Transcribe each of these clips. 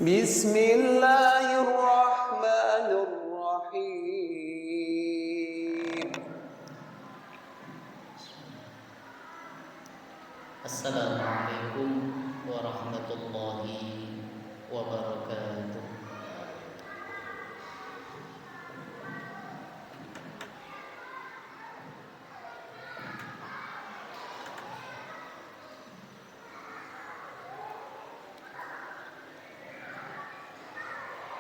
Bismillahirrahmanirrahim. Assalamualaikum warahmatullahi wabarakatuh.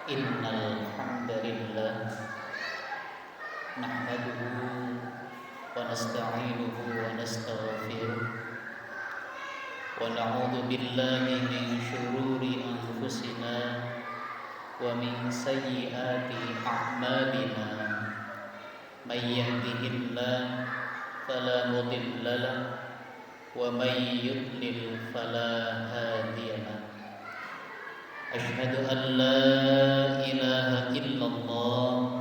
Innal hamdalillah nahmaduhu wa nasta'inuhu wa nastaghfiruh wa na'udzu billahi min shururi anfusina wa min sayyiati a'malina may yahdihillahu fala mudilla lahu wa may yudlil fala hadiya lahu. Asyhadu an la ilaha illallah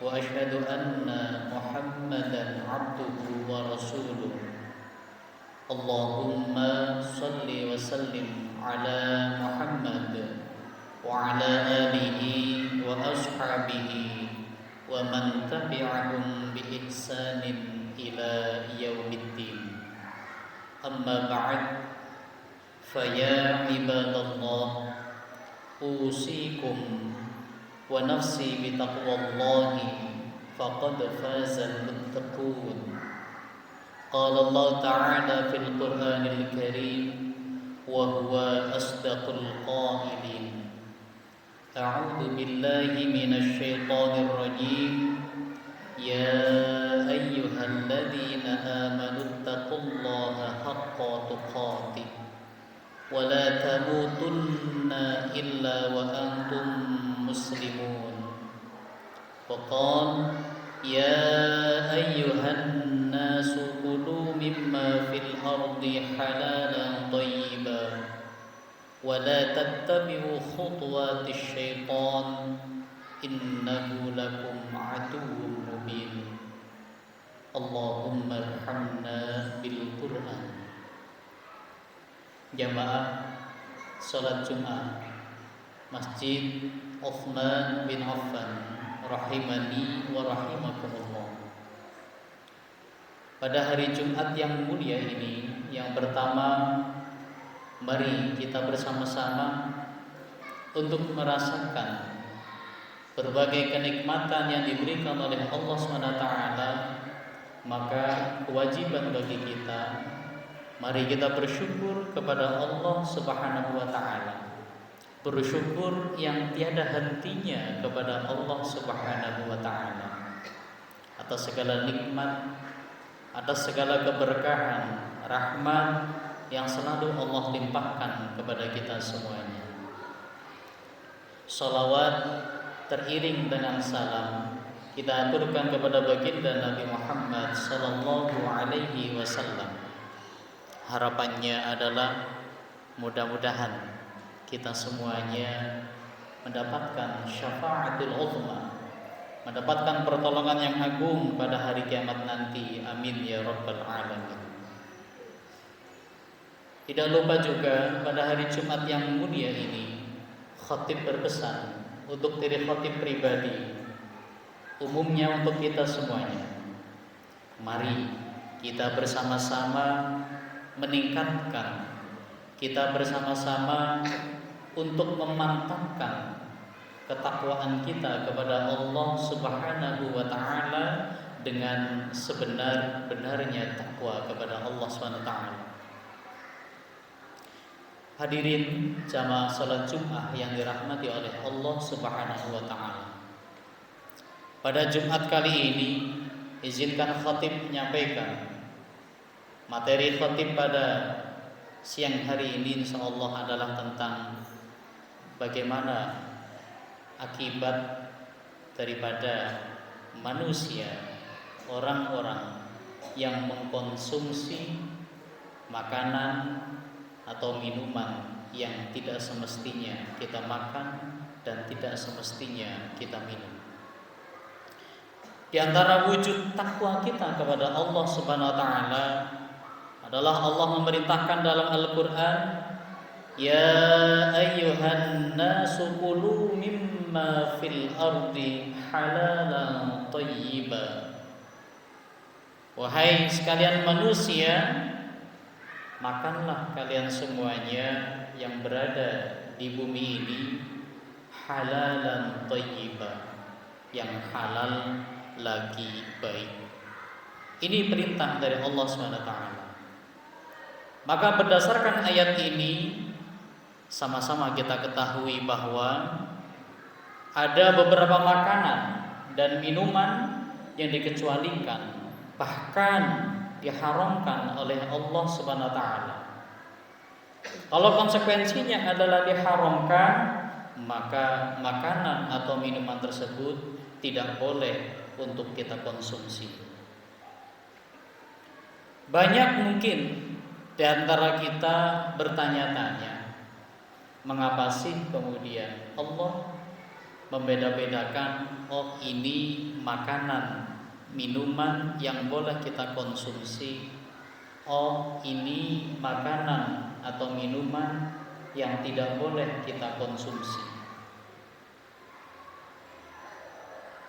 wa asyhadu anna Muhammadan abduhu wa rasuluh. Allahumma salli wa sallim ala Muhammad wa ala alihi wa ashabihi wa man tabi'ahum bi ihsanin ila yaumiddin. Amma ba'd, faya ibadallah, usikum wa nafsi bitaqwallahi faqad fazal muttaqun. Qala Allah ta'ala fil Qur'anil Karim wa huwa asdaqul qailin. A'udzu billahi minasy syaithanir rajim. Ya ayyuhalladzina amanu taqullaha haqqa tuqatih wa la tamutunna illa wa antum muslimun. Wa qala ya ayyuhan nasu kulu mimma fil ardi halalan thayyiban wa la tattabi'u khutuwatis syaitan innahu lakum aduwwun mubin. Allahumma arhamna bil Qur'an. Jamaah salat Jumat Masjid Utsman bin Affan rahimani wa rahimakumullah. Pada hari Jumat yang mulia ini, yang pertama, mari kita bersama-sama untuk merasakan berbagai kenikmatan yang diberikan oleh Allah SWT. Maka kewajiban bagi kita, mari kita bersyukur kepada Allah Subhanahu wa taala. Bersyukur yang tiada hentinya kepada Allah Subhanahu wa taala atas segala nikmat, atas segala keberkahan, rahmat yang selalu Allah limpahkan kepada kita semuanya. Salawat teriring dengan salam kita aturkan kepada baginda Nabi Muhammad sallallahu alaihi wasallam. Harapannya adalah mudah-mudahan kita semuanya mendapatkan syafaatul uzma, mendapatkan pertolongan yang agung pada hari kiamat nanti. Amin ya rabbal alamin. Tidak lupa juga pada hari Jumat yang mulia ini, khatib berpesan untuk diri khatib pribadi, umumnya untuk kita semuanya. Mari kita bersama-sama meningkatkan, kita bersama-sama untuk memantapkan ketakwaan kita kepada Allah Subhanahu wa taala dengan sebenar-benarnya takwa kepada Allah Subhanahu wa taala. Hadirin jamaah salat Jumat yang dirahmati oleh Allah Subhanahu wa taala. Pada Jumat kali ini, izinkan khatib menyampaikan materi khatib pada siang hari ini insyaallah adalah tentang bagaimana akibat daripada manusia, orang-orang yang mengkonsumsi makanan atau minuman yang tidak semestinya kita makan dan tidak semestinya kita minum. Di antara wujud takwa kita kepada Allah Subhanahu wa taala adalah Allah memerintahkan dalam Al-Qur'an Ya ayyuhan nasu kulu mimma fil ardi halalan thayyiba. Wahai sekalian manusia, makanlah kalian semuanya yang berada di bumi ini halalan thayyiba, yang halal lagi baik. Ini perintah dari Allah SWT. Maka berdasarkan ayat ini, sama-sama kita ketahui bahwa ada beberapa makanan dan minuman yang dikecualikan, bahkan diharamkan oleh Allah SWT. Kalau konsekuensinya adalah diharamkan, maka makanan atau minuman tersebut tidak boleh untuk kita konsumsi. Banyak mungkin di antara kita bertanya-tanya, mengapa sih kemudian Allah membeda-bedakan, oh ini makanan, minuman yang boleh kita konsumsi, oh ini makanan atau minuman yang tidak boleh kita konsumsi.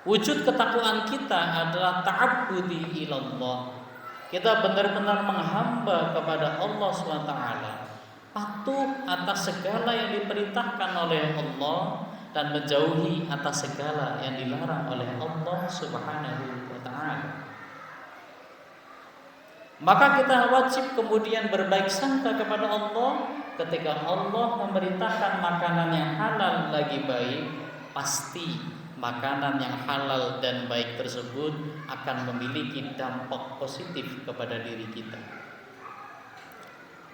Wujud ketakwaan kita adalah ta'abbudi ilallah. Kita benar-benar menghamba kepada Allah SWT, patuh atas segala yang diperintahkan oleh Allah dan menjauhi atas segala yang dilarang oleh Allah Subhanahu wa ta'ala. Maka kita wajib kemudian berbaik sangka kepada Allah. Ketika Allah memerintahkan makanan yang halal lagi baik, pasti makanan yang halal dan baik tersebut akan memiliki dampak positif kepada diri kita.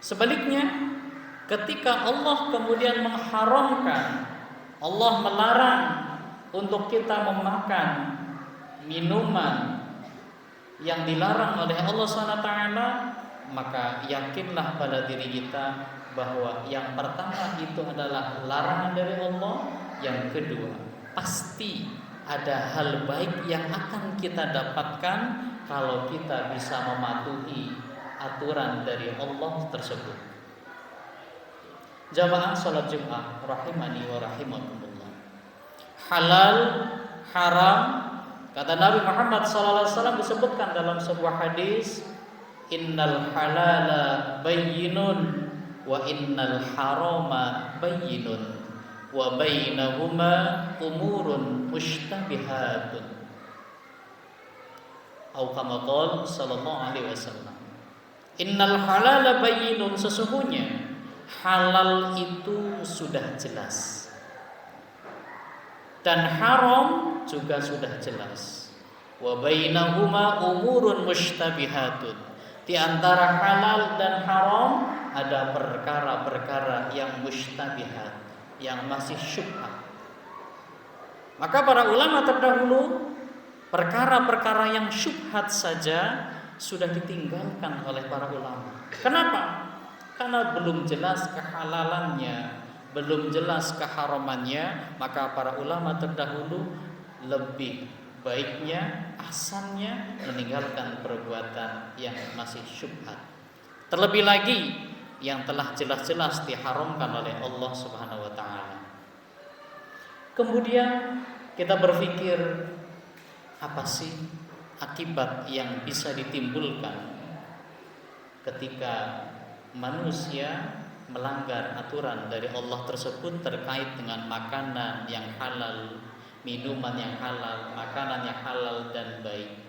Sebaliknya, ketika Allah kemudian mengharamkan, Allah melarang untuk kita memakan minuman yang dilarang oleh Allah SWT, maka yakinlah pada diri kita bahwa yang pertama itu adalah larangan dari Allah, yang kedua pasti ada hal baik yang akan kita dapatkan kalau kita bisa mematuhi aturan dari Allah tersebut. Jamaah salat Jumat rahimani wa rahimakumullah. Halal, haram, kata Nabi Muhammad SAW disebutkan dalam sebuah hadis, innal halala bayyinun wa innal harama bayyinun wa bainahuma umurun mushtabihatun. Atau kama qala sallallahu alaihi wasallam, innal halala bayyinun, sesungguhnya halal itu sudah jelas dan haram juga sudah jelas. Wa bainahuma umurun mushtabihatun, di antara halal dan haram ada perkara-perkara yang mushtabihat, yang masih syubhat. Maka para ulama terdahulu, perkara-perkara yang syubhat saja sudah ditinggalkan oleh para ulama. Kenapa? Karena belum jelas kehalalannya, belum jelas keharamannya. Maka para ulama terdahulu lebih baiknya, ahsannya meninggalkan perbuatan yang masih syubhat. Terlebih lagi yang telah jelas-jelas diharamkan oleh Allah Subhanahu wa ta'ala. Kemudian kita berpikir, apa sih akibat yang bisa ditimbulkan ketika manusia melanggar aturan dari Allah tersebut terkait dengan makanan yang halal, minuman yang halal, makanan yang halal dan baik.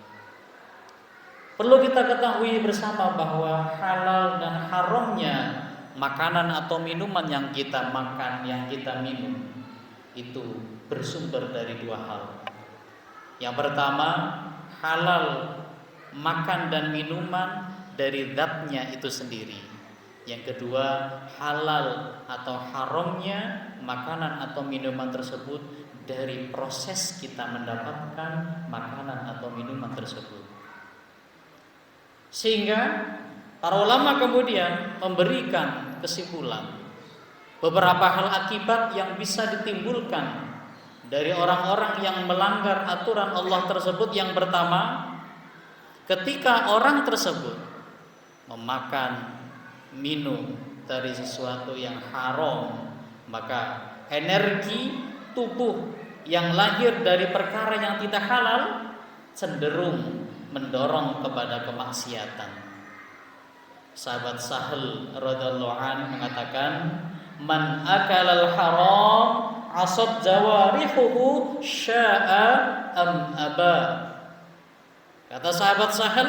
Perlu kita ketahui bersama bahwa halal dan haramnya makanan atau minuman yang kita makan, yang kita minum, itu bersumber dari dua hal. Yang pertama, halal makan dan minuman dari zatnya itu sendiri. Yang kedua, halal atau haramnya makanan atau minuman tersebut dari proses kita mendapatkan makanan atau minuman tersebut. Sehingga para ulama kemudian memberikan kesimpulan beberapa hal akibat yang bisa ditimbulkan dari orang-orang yang melanggar aturan Allah tersebut. Yang pertama, ketika orang tersebut memakan, minum dari sesuatu yang haram, maka energi tubuh yang lahir dari perkara yang tidak halal cenderung mendorong kepada kemaksiatan. Sahabat Sahal radhiyallahu anhu mengatakan, "Man akalal haram asad jawarihuhu sya'a am aba." Kata sahabat Sahal,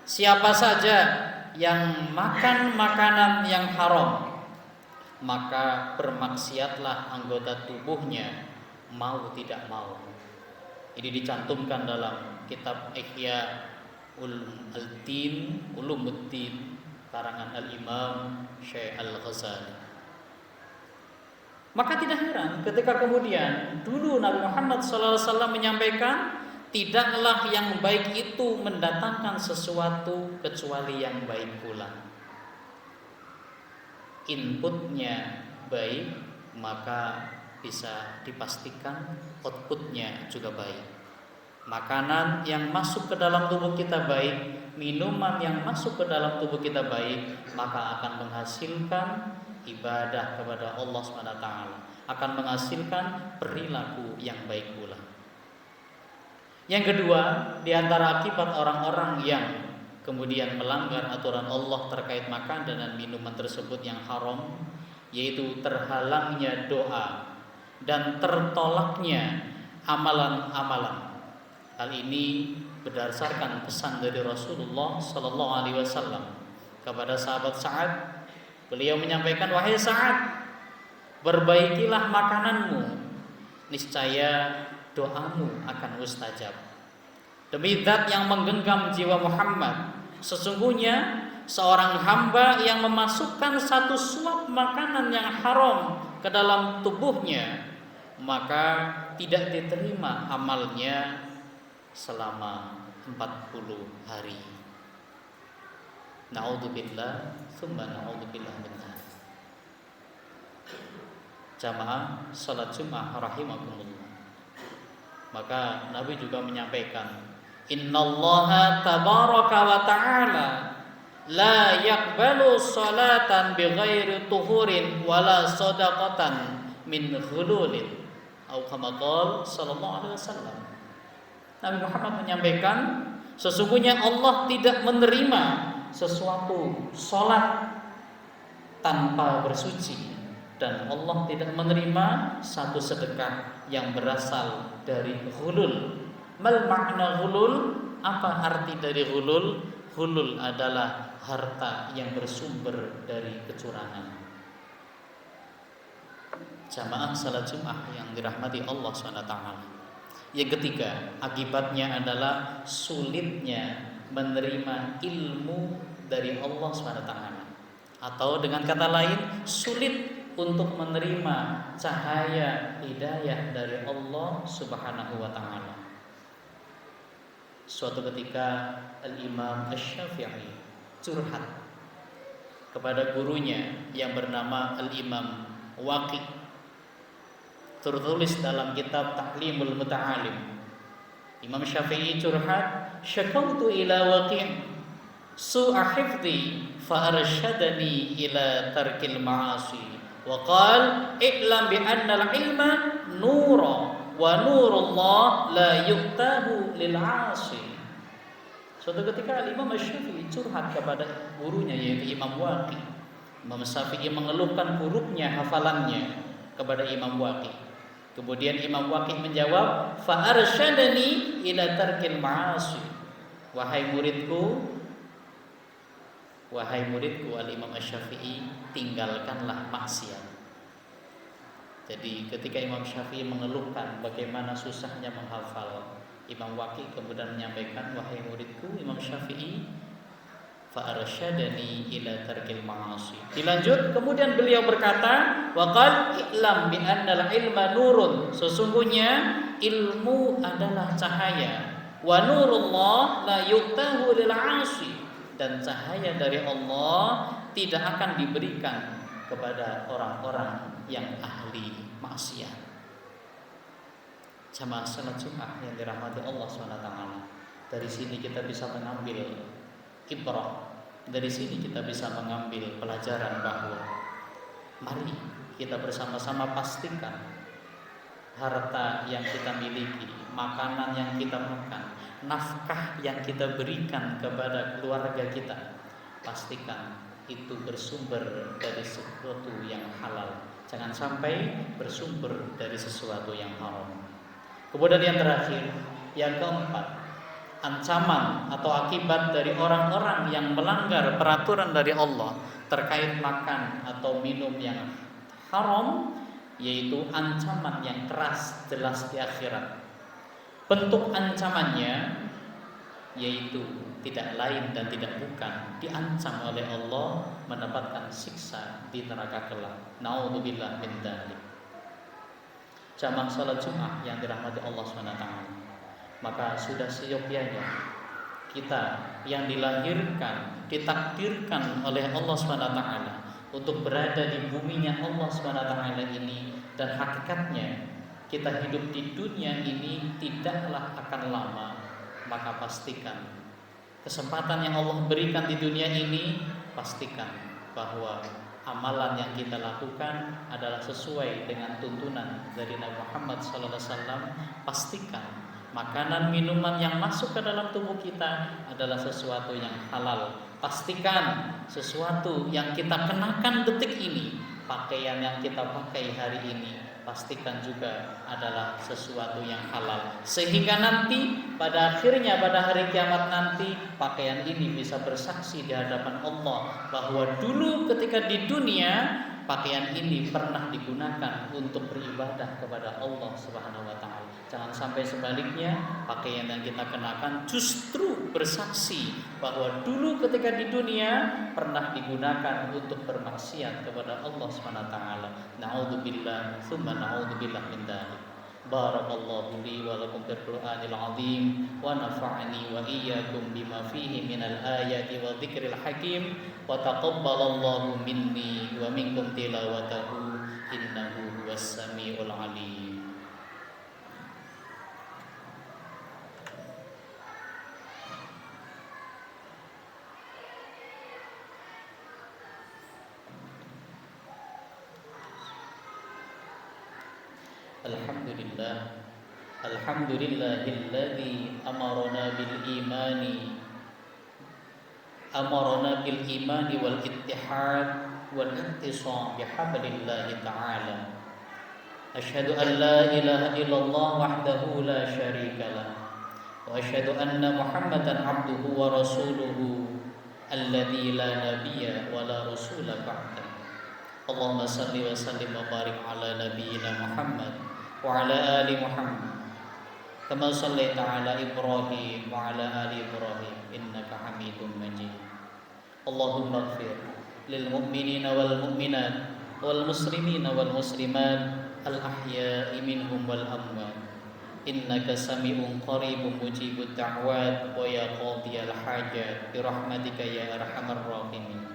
siapa saja yang makan makanan yang haram, maka bermaksiatlah anggota tubuhnya mau tidak mau. Ini dicantumkan dalam kitab Ihya Ulumuddin karangan Al-Imam Syekh Al-Ghazali. Maka tidak heran ketika kemudian dulu Nabi Muhammad SAW menyampaikan, tidaklah yang baik itu mendatangkan sesuatu kecuali yang baik pula. Inputnya baik, maka bisa dipastikan outputnya juga baik. Makanan yang masuk ke dalam tubuh kita baik, minuman yang masuk ke dalam tubuh kita baik, maka akan menghasilkan ibadah kepada Allah SWT, akan menghasilkan perilaku yang baik pula. Yang kedua, di antara akibat orang-orang yang kemudian melanggar aturan Allah terkait makanan dan minuman tersebut yang haram, yaitu terhalangnya doa dan tertolaknya amalan-amalan. Hal ini berdasarkan pesan dari Rasulullah Sallallahu Alaihi Wasallam kepada sahabat Sa'ad. Beliau menyampaikan, "Wahai Sa'ad, perbaikilah makananmu, niscaya doamu akan mustajab." Demi zat yang menggenggam jiwa Muhammad, sesungguhnya seorang hamba yang memasukkan satu suap makanan yang haram ke dalam tubuhnya, maka tidak diterima amalnya selama 40 hari. Na'udzubillah, tsumma na'udzubillah min dzalik. Jamaah salat Jumat rahimakumullah. Maka Nabi juga menyampaikan, "Innallaha tabaraka wa ta'ala la yaqbalu salatan bighairi tuhurin wala shadaqatan min ghululin." Atau kama qala sallallahu alaihi wasallam. Nabi Muhammad menyampaikan, sesungguhnya Allah tidak menerima sesuatu salat tanpa bersuci, dan Allah tidak menerima satu sedekah yang berasal dari ghulul. Mal makna ghulul? Apa arti dari ghulul? Ghulul adalah harta yang bersumber dari kecurangan. Jamaah salat Jumat yang dirahmati Allah SWT. Yang ketiga, akibatnya adalah sulitnya menerima ilmu dari Allah SWT. Atau dengan kata lain, sulit untuk menerima cahaya hidayah dari Allah Subhanahu wa ta'ala. Suatu ketika Al-Imam Asy-Syafi'i curhat kepada gurunya yang bernama Al-Imam Waqi'. Tertulis dalam kitab Ta'limul Muta'alim. Imam Syafi'i curhat, "Syakautu ila Waqi' su'a hifdhi fa arsyadani ila tarkil ma'asi wa qala i'lam bi anna al-ilma nura wa nurullah la yu'tahu lil 'asi." Suatu ketika Imam Syafi'i curhat kepada gurunya yaitu Imam Waqi'. Imam Syafi'i mengeluhkan buruknya hafalannya kepada Imam Waqi'. Kemudian Imam Waqi' menjawab, "Fa arsyadani ila tarkil ma'asi." Wahai muridku Al-Imam Asy-Syafi'i, tinggalkanlah maksiat. Jadi ketika Imam Syafi'i mengeluhkan bagaimana susahnya menghafal, Imam Waqi' kemudian menyampaikan, "Wahai muridku Imam Syafi'i, fa arsyadani ila tarkil ma'asi." Dilanjut, kemudian beliau berkata, "Wa qal i'lam bi annal ilma nurun." Sesungguhnya ilmu adalah cahaya. Wa nurullah la yu'tahu lil 'asi. Dan cahaya dari Allah tidak akan diberikan kepada orang-orang yang ahli maksiat. Jamaah salat Jumat yang dirahmati Allah SWT. Dari sini kita bisa mengambil ibrah, Dari sini kita bisa mengambil pelajaran bahwa mari kita bersama-sama pastikan harta yang kita miliki, makanan yang kita makan, nafkah yang kita berikan kepada keluarga kita, pastikan itu bersumber dari sesuatu yang halal. Jangan sampai bersumber dari sesuatu yang haram. Kemudian yang terakhir, yang keempat, ancaman atau akibat dari orang-orang yang melanggar peraturan dari Allah terkait makan atau minum yang haram, yaitu ancaman yang keras jelas di akhirat. Bentuk ancamannya yaitu tidak lain dan tidak bukan diancam oleh Allah mendapatkan siksa di neraka kelak. Naudzubillah min dzalik. Jamaah salat Jumat yang dirahmati Allah SWT, maka sudah seyogyanya kita yang dilahirkan, ditakdirkan oleh Allah SWT untuk berada di buminya Allah SWT ini, dan hakikatnya kita hidup di dunia ini tidaklah akan lama, maka pastikan kesempatan yang Allah berikan di dunia ini, pastikan bahwa amalan yang kita lakukan adalah sesuai dengan tuntunan dari Nabi Muhammad SAW. Pastikan makanan minuman yang masuk ke dalam tubuh kita adalah sesuatu yang halal. Pastikan sesuatu yang kita kenakan detik ini, pakaian yang kita pakai hari ini, pastikan juga adalah sesuatu yang halal, sehingga nanti pada akhirnya pada hari kiamat nanti pakaian ini bisa bersaksi di hadapan Allah bahwa dulu ketika di dunia pakaian ini pernah digunakan untuk beribadah kepada Allah Subhanahu wa taala. Jangan sampai sebaliknya, pakaian yang kita kenakan justru bersaksi bahwa dulu ketika di dunia pernah digunakan untuk bermaksiat kepada Allah Subhanahu wa taala. Na'udzubillah, tsumma na'udzubillah min dzalik. Barakallahu li wa lakum bil Qur'anil azim wa nafa'ani wa iyyakum bima fihi minal ayati wa dzikril hakim wa taqabbalallahu minni wa minkum tilawatahu innahu huwas samiul alim. Alhamdulillah, alhamdulillahilladzi amarna bil imani wal ittihad wal ittisam bihablillahi ta'ala. Asyhadu an la ilaha illallah wahdahu la syarika lah, wa asyhadu anna Muhammadan abduhu wa rasuluhu alladzi la nabiyya wa la rasula ba'da. Allahumma salli wa sallim wa barik ala nabiyyina Muhammad wa ala ali Muhammad kama shallaita ala Ibrahim wa ala ali Ibrahim innaka Hamidum Majid. Allahumma ighfir lil mu'minina wal mu'minat wal muslimina wal muslimat al ahya'i minhum wal amwat innaka sami'un qaribun mujibud da'wat wa ya qadiyal hajat bi rahmatika ya arhamar rahimin.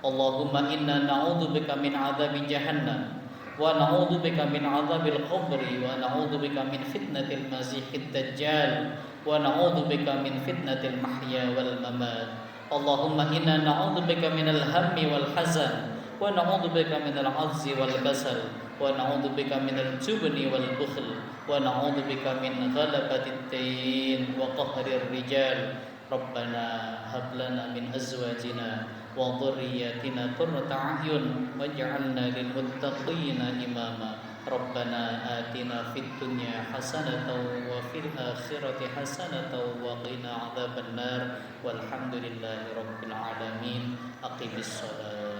Allahumma inna na'udzubika min 'adzabi jahannam wa na'udzubika min 'adzabil qabri wa na'udzubika min fitnatil masiihid dajjal wa na'udzubika min fitnatil mahya wal mamat. Allahumma inna na'udzubika minal hammi wal hazan wa na'udzubika minal 'ajzi wal kasal wa na'udzubika minal jubni wal bukhl wa na'udzubika min ghalabatid dayn wa qahrir rijal. Rabbana hab lana min azwajina wa dhurriyyatina qurrata a'yun waj'alna lil muttaqina imama. Rabbana atina fid dunya hasanatan wa fil akhirati hasanatan wa qina adzabannar. Walhamdulillahi rabbil alamin. Aqimis shalah.